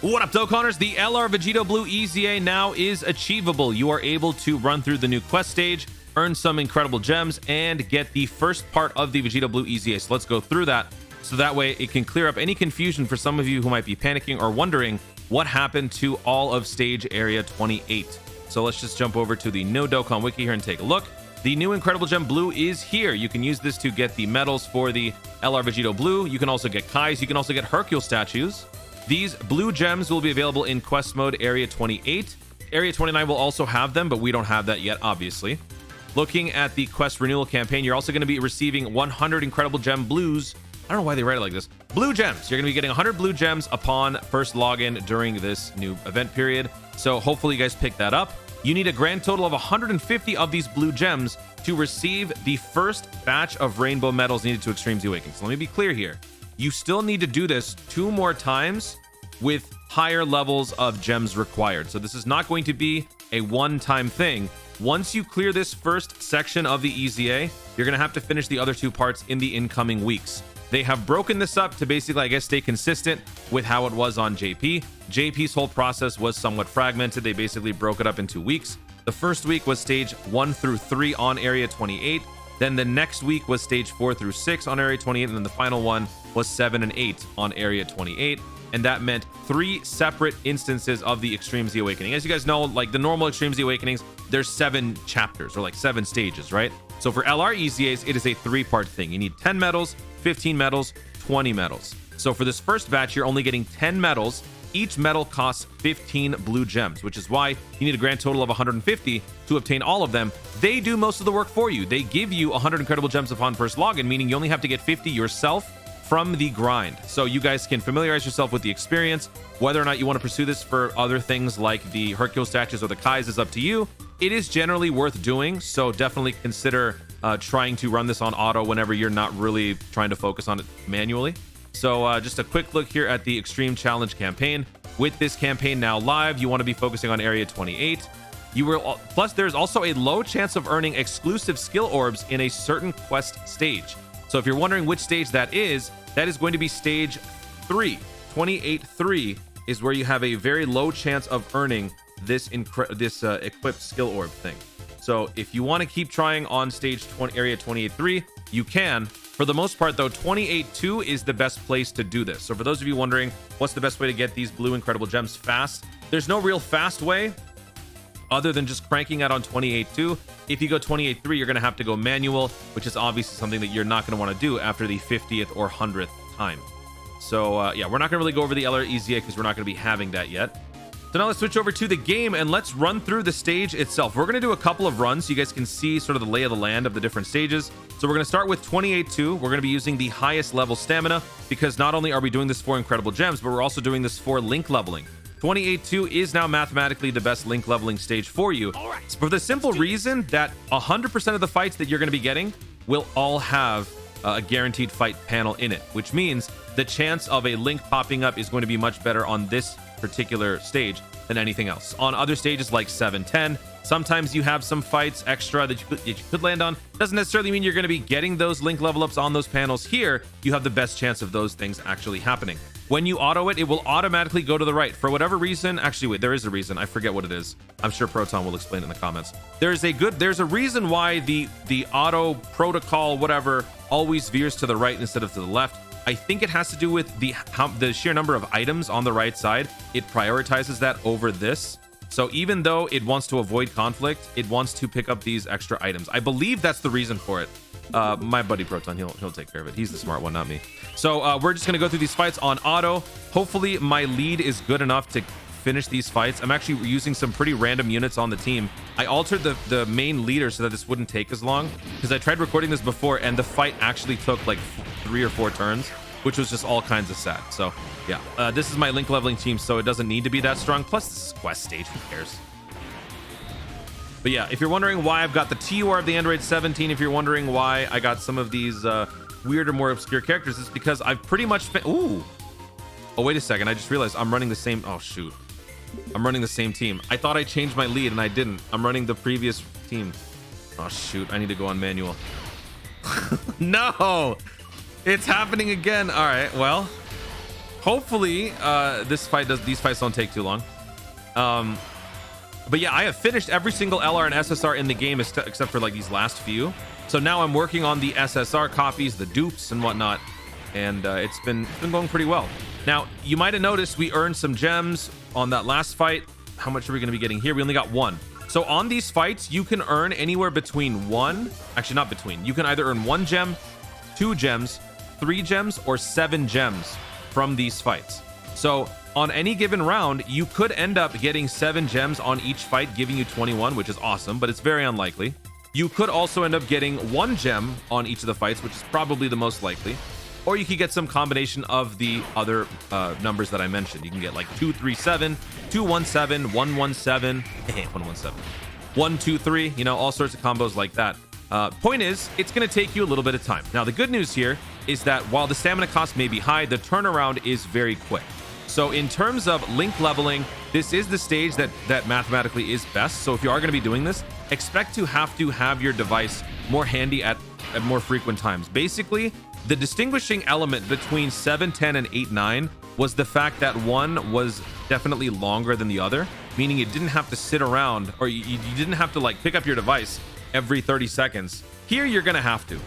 What up, Dokkaners? The LR Vegito Blue EZA now is achievable. You are able to run through the new quest stage, earn some incredible gems, and get the first part of the Vegito Blue EZA. So let's go through that, so that way it can clear up any confusion for some of you who might be panicking or wondering what happened to all of stage area 28. So let's just jump over to the No Dokkan Wiki here and take a look. The new Incredible Gem Blue is here. You can use this to get the medals for the LR Vegito Blue. You can also get Kai's. You can also get Hercule statues. These blue gems will be available in quest mode area 28. Area 29 will also have them, but we don't have that yet, obviously. Looking at the quest renewal campaign, you're also going to be receiving 100 Incredible Gem Blues. I don't know why they write it like this. Blue gems. You're going to be getting 100 blue gems upon first login during this new event period. So hopefully you guys pick that up. You need a grand total of 150 of these blue gems to receive the first batch of rainbow medals needed to Extreme Z Awakening. So let me be clear here. You still need to do this 2 more times with higher levels of gems required. So this is not going to be a one-time thing. Once you clear this first section of the EZA, you're going to have to finish the other 2 parts in the incoming weeks. They have broken this up to basically, I guess, stay consistent with how it was on JP. JP's whole process was somewhat fragmented. They basically broke it up into weeks. The first week was stage 1 through 3 on area 28. Then the next week was stage 4 through 6 on area 28. And then the final one was 7 and 8 on area 28. And that meant 3 separate instances of the Extreme Z Awakening. As you guys know, like the normal Extreme Z Awakenings, there's 7 chapters or like 7 stages, right? So for LR EZAs, it is a 3-part thing. You need 10 medals, 15 medals, 20 medals. So for this first batch, you're only getting 10 medals. Each medal costs 15 blue gems, which is why you need a grand total of 150 to obtain all of them. They do most of the work for you. They give you 100 incredible gems upon first login, meaning you only have to get 50 yourself from the grind. So you guys can familiarize yourself with the experience. Whether or not you want to pursue this for other things like the Hercule statues or the Kai's is up to you. It is generally worth doing, so definitely consider trying to run this on auto whenever you're not really trying to focus on it manually. So just a quick look here at the Extreme Challenge campaign. With this campaign now live, you want to be focusing on area 28. Plus, there's also a low chance of earning exclusive skill orbs in a certain quest stage. So if you're wondering which stage that is going to be stage 3. 28-3 is where you have a very low chance of earning this equipped skill orb thing. So if you want to keep trying on stage area 28-3, you can. For the most part, though, 28-2 is the best place to do this. So for those of you wondering what's the best way to get these blue incredible gems fast, there's no real fast way other than just cranking out on 28-2. If you go 28-3, you're going to have to go manual, which is obviously something that you're not going to want to do after the 50th or 100th time. So yeah, we're not going to really go over the LR EZA because we're not going to be having that yet. So now let's switch over to the game and let's run through the stage itself. We're going to do a couple of runs so you guys can see sort of the lay of the land of the different stages. So we're going to start with 28-2. We're going to be using the highest level stamina because not only are we doing this for incredible gems, but we're also doing this for link leveling. 28-2 is now mathematically the best link leveling stage for you. For the simple reason that 100% of the fights that you're going to be getting will all have a guaranteed fight panel in it, which means the chance of a link popping up is going to be much better on this particular stage than anything else. On other stages like 7-10, sometimes you have some fights extra that you could land on. Doesn't necessarily mean you're going to be getting those link level ups on those panels. Here you have the best chance of those things actually happening. When you auto it, it will automatically go to the right for whatever reason. Actually, wait, there is a reason. I forget what it is. I'm sure Proton will explain it in the comments. There's a reason why the auto protocol whatever always veers to the right instead of to the left. I think it has to do with the sheer number of items on the right side. It prioritizes that over this. So even though it wants to avoid conflict, it wants to pick up these extra items. I believe that's the reason for it. My buddy Proton, he'll take care of it. He's the smart one, not me. So we're just gonna go through these fights on auto. Hopefully my lead is good enough to finish these fights. I'm actually using some pretty random units on the team. I altered the main leader so that this wouldn't take as long because I tried recording this before and the fight actually took like 3 or 4 turns, which was just all kinds of sad. So yeah, this is my link leveling team, so it doesn't need to be that strong. Plus this is quest stage, who cares? But yeah, if you're wondering why I've got the TUR of the Android 17, if you're wondering why I got some of these weirder, more obscure characters, it's because I've pretty much ooh. Oh, wait a second. I just realized I'm running the same. Oh, shoot. I'm running the same team. I thought I changed my lead and I didn't. I'm running the previous team. Oh, shoot. I need to go on manual. No, it's happening again. All right. Well, hopefully these fights don't take too long. But yeah, I have finished every single LR and SSR in the game except for like these last few. So now I'm working on the SSR copies, the dupes and whatnot, and it's been going pretty well. Now you might have noticed we earned some gems on that last fight. How much are we going to be getting here? We only got 1. So on these fights, you can earn anywhere between you can either earn 1 gem, 2 gems, 3 gems, or 7 gems from these fights. So on any given round, you could end up getting 7 gems on each fight, giving you 21, which is awesome, but it's very unlikely. You could also end up getting 1 gem on each of the fights, which is probably the most likely. Or you could get some combination of the other numbers that I mentioned. You can get like 237, 217, 117, 117, 123, you know, all sorts of combos like that. Point is, it's going to take you a little bit of time. Now, the good news here is that while the stamina cost may be high, the turnaround is very quick. So in terms of link leveling, this is the stage that mathematically is best. So if you are going to be doing this, expect to have your device more handy at more frequent times. Basically, the distinguishing element between 7, 10, and 8, 9 was the fact that one was definitely longer than the other, meaning you didn't have to sit around, or you didn't have to like pick up your device every 30 seconds. Here, you're going to have to.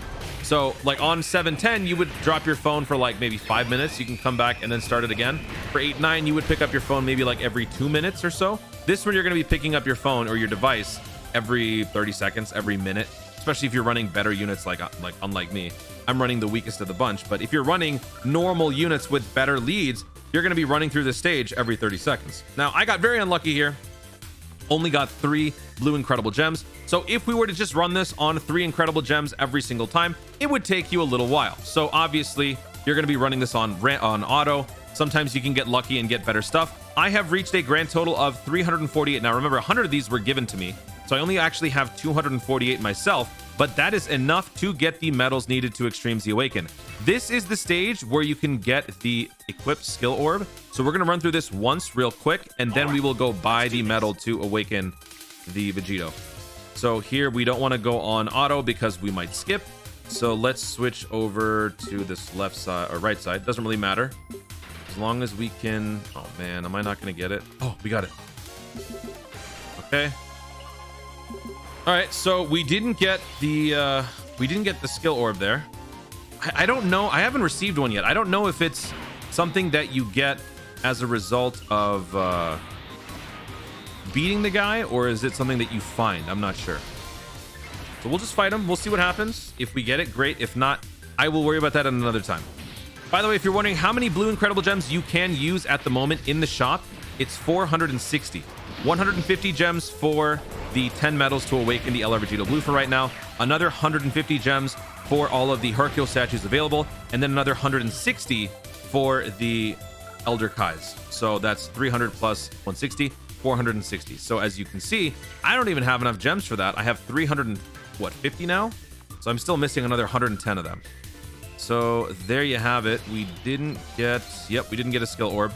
So like on 710, you would drop your phone for like maybe 5 minutes. You can come back and then start it again. For 8-9, you would pick up your phone maybe like every 2 minutes or so. This one, you're going to be picking up your phone or your device every 30 seconds, every minute, especially if you're running better units like unlike me. I'm running the weakest of the bunch, but if you're running normal units with better leads, you're going to be running through the stage every 30 seconds. Now, I got very unlucky here. Only got 3 blue incredible gems. So if we were to just run this on 3 incredible gems every single time, it would take you a little while. So obviously you're going to be running this on auto. Sometimes you can get lucky and get better stuff. I have reached a grand total of 348. Now remember, 100 of these were given to me, so I only actually have 248 myself, but that is enough to get the medals needed to Extremely Awaken. This is the stage where you can get the equipped skill orb. So we're going to run through this once real quick, and then we will go buy the medal to awaken the Vegito. So here we don't want to go on auto because we might skip. So let's switch over to this left side or right side. Doesn't really matter. As long as we can... Oh man, am I not going to get it? Oh, we got it. Okay. All right, so we didn't get the skill orb there. I don't know. I haven't received one yet. I don't know if it's something that you get as a result of beating the guy, or is it something that you find? I'm not sure. So we'll just fight him. We'll see what happens. If we get it, great. If not, I will worry about that at another time. By the way, if you're wondering how many blue incredible gems you can use at the moment in the shop, it's 460. 150 gems for the 10 medals to awaken the LR Vegito Blue for right now. Another 150 gems for all of the Hercule statues available. And then another 160 for the Elder Kais. So that's 300 plus 160, 460. So as you can see, I don't even have enough gems for that. I have 350 now? So I'm still missing another 110 of them. So there you have it. We didn't get a skill orb.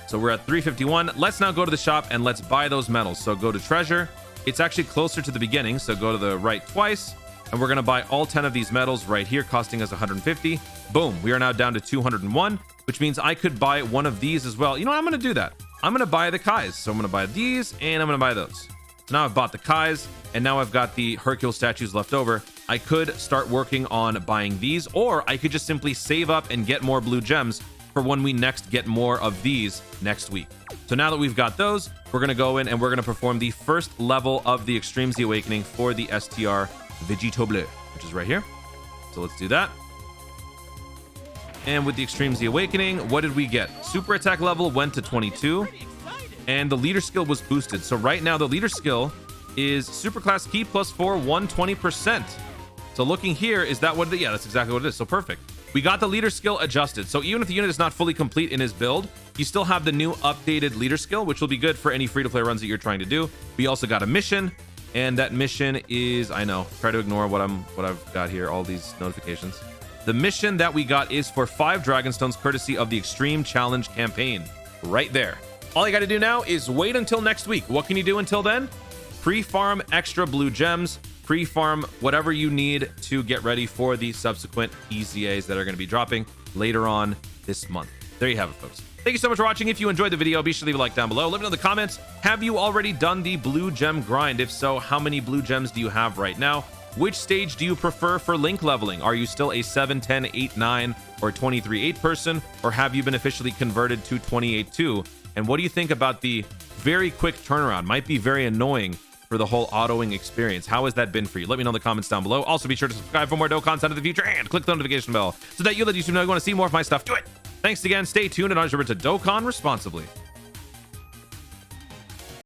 So we're at 351. Let's now go to the shop and let's buy those medals. So go to treasure. It's actually closer to the beginning. So go to the right twice. And we're going to buy all 10 of these medals right here, costing us 150. Boom. We are now down to 201, which means I could buy one of these as well. You know what? I'm going to do that. I'm going to buy the Kais. So I'm going to buy these and I'm going to buy those. So now I've bought the Kais and now I've got the Hercule statues left over. I could start working on buying these, or I could just simply save up and get more blue gems for when we next get more of these next week. So now that we've got those, we're going to go in and we're going to perform the first level of the Extremely Awakening for the STR Vegito Bleu, which is right here. So let's do that. And with the Extremely Awakening, what did we get? Super attack level went to 22 and the leader skill was boosted. So right now the leader skill is super class key plus 4, 120%. So looking here, is that what it is? Yeah, that's exactly what it is. So perfect. We got the leader skill adjusted. So even if the unit is not fully complete in his build, you still have the new updated leader skill, which will be good for any free-to-play runs that you're trying to do. We also got a mission, and that mission is, I know, try to ignore what I've got here, all these notifications. The mission that we got is for 5 Dragonstones, courtesy of the Extreme Challenge campaign, right there. All you got to do now is wait until next week. What can you do until then? Pre-farm extra blue gems, pre-farm whatever you need to get ready for the subsequent EZAs that are going to be dropping later on this month. There you have it, folks. Thank you so much for watching. If you enjoyed the video, be sure to leave a like down below. Let me know in the comments, have you already done the blue gem grind? If so, how many blue gems do you have right now? Which stage do you prefer for link leveling? Are you still a 7, 10, 8, 9, or 23, 8 person? Or have you been officially converted to 28, 2? And what do you think about the very quick turnaround? Might be very annoying for the whole autoing experience. How has that been for you? Let me know in the comments down below. Also, be sure to subscribe for more Dokkan content in the future and click the notification bell so that you let YouTube know you want to see more of my stuff. Do it! Thanks again. Stay tuned and remember to Dokkan responsibly.